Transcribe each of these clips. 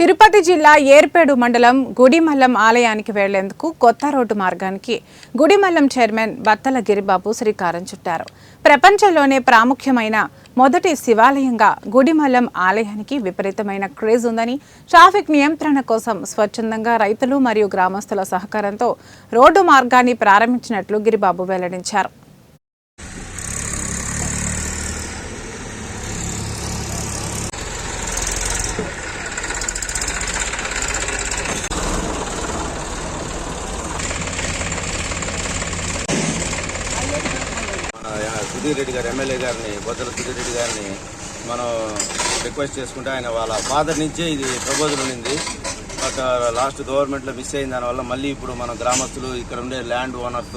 తిరుపతి జిల్లా ఏర్పేడు మండలం గుడిమల్లం ఆలయానికి వెళ్లేందుకు కొత్త రోడ్డు మార్గానికి గుడిమల్లం చైర్మన్ బత్తల గిరిబాబు శ్రీకారం చుట్టారు. ప్రపంచంలోనే ప్రాముఖ్యమైన మొదటి శివాలయంగా గుడిమల్లం ఆలయానికి విపరీతమైన క్రేజ్ ఉందని, ట్రాఫిక్ నియంత్రణ కోసం స్వచ్ఛందంగా రైతులు మరియు గ్రామస్తుల సహకారంతో రోడ్డు మార్గాన్ని ప్రారంభించినట్లు గిరిబాబు వెల్లడించారు. సుధీర్ రెడ్డి గారు ఎమ్మెల్యే గారిని బొద్దల సుధీర్ రెడ్డి గారిని మనం రిక్వెస్ట్ చేసుకుంటే ఆయన వాళ్ళ ఫాదర్ నుంచే ఇది ప్రపోజల్ ఉండింది. బట్ లాస్ట్ గవర్నమెంట్లో మిస్ అయిన దానివల్ల మళ్ళీ ఇప్పుడు మన గ్రామస్తులు ఇక్కడ ఉండే ల్యాండ్ ఓనర్స్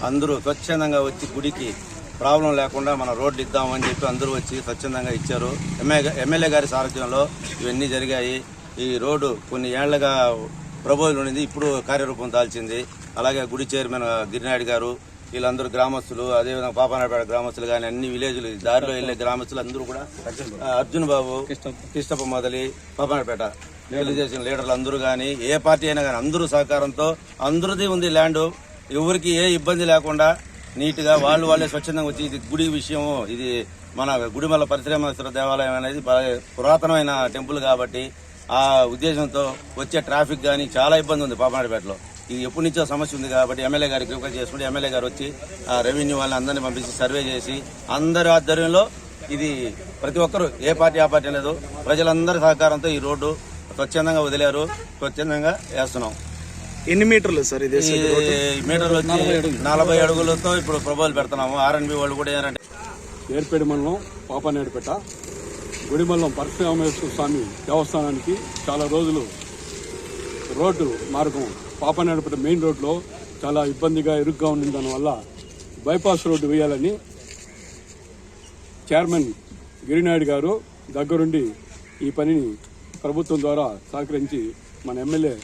అందరూ స్వచ్ఛందంగా వచ్చి గుడికి ప్రాబ్లం లేకుండా మనం రోడ్లు ఇద్దామని చెప్పి అందరూ వచ్చి స్వచ్ఛందంగా ఇచ్చారు. ఎమ్మెల్యే గారి సారథ్యంలో ఇవన్నీ జరిగాయి. ఈ రోడ్డు కొన్ని ఏళ్లుగా ప్రపోజల్ ఉండింది, ఇప్పుడు కార్యరూపం దాల్చింది. అలాగే గుడి చైర్మన్ గిరినాయుడు గారు, వీళ్ళందరూ గ్రామస్తులు, అదేవిధంగా పాపనాయపేట గ్రామస్తులు కానీ అన్ని విలేజ్లు దారిలో వెళ్లే గ్రామస్తులు అందరూ కూడా, అర్జున్ బాబు, కిష్టప్ప మొదలి, పాపనాయపేట తెలుగుదేశం లీడర్లు అందరూ కానీ, ఏ పార్టీ అయినా కానీ అందరూ సహకారంతో అందరిది ఉంది ల్యాండ్. ఎవరికి ఏ ఇబ్బంది లేకుండా నీట్ గా వాళ్ళే స్వచ్ఛందంగా వచ్చి ఇది గుడి విషయం, ఇది మన గుడిమల్ల పరిశ్రమేశ్వర దేవాలయం అనేది పురాతనమైన టెంపుల్ కాబట్టి ఆ ఉద్దేశంతో వచ్చే ట్రాఫిక్ కానీ చాలా ఇబ్బంది ఉంది పాపనాయపేటలో. ఇది ఎప్పటి నుంచో సమస్య ఉంది కాబట్టి ఎమ్మెల్యే గారికి రిక్వెస్ట్ చేసుకుంటే ఎమ్మెల్యే గారు వచ్చి రెవెన్యూ వాళ్ళని అందరినీ పంపించి సర్వే చేసి అందరి ఆధ్వర్యంలో ఇది ప్రతి ఒక్కరు ఏ పార్టీ ఆ పార్టీ లేదు ప్రజలందరి సహకారంతో ఈ రోడ్డు స్వచ్ఛందంగా వదిలేరు, స్వచ్ఛందంగా వేస్తున్నాం. ఎన్ని మీటర్లు సార్ ఇది? మీటర్లు వచ్చి 40 అడుగులతో ఇప్పుడు ప్రపోజల్ పెడుతున్నాము. ఆర్ఎన్బి వాళ్ళు కూడా ఏంటంటే ఏర్పేడు మండలం పాపనాయుడుపేట గుడిమల్లం పరశురామేశ్వర స్వామి దేవస్థానానికి చాలా రోజులు రోడ్డు మార్గం పాపనాయుడుపేట మెయిన్ రోడ్లో చాలా ఇబ్బందిగా ఇరుగ్గా ఉంది. దానివల్ల బైపాస్ రోడ్డు వేయాలని చైర్మన్ గిరినాయుడు గారు దగ్గరుండి ఈ పనిని ప్రభుత్వం ద్వారా సహకరించి మన ఎమ్మెల్యే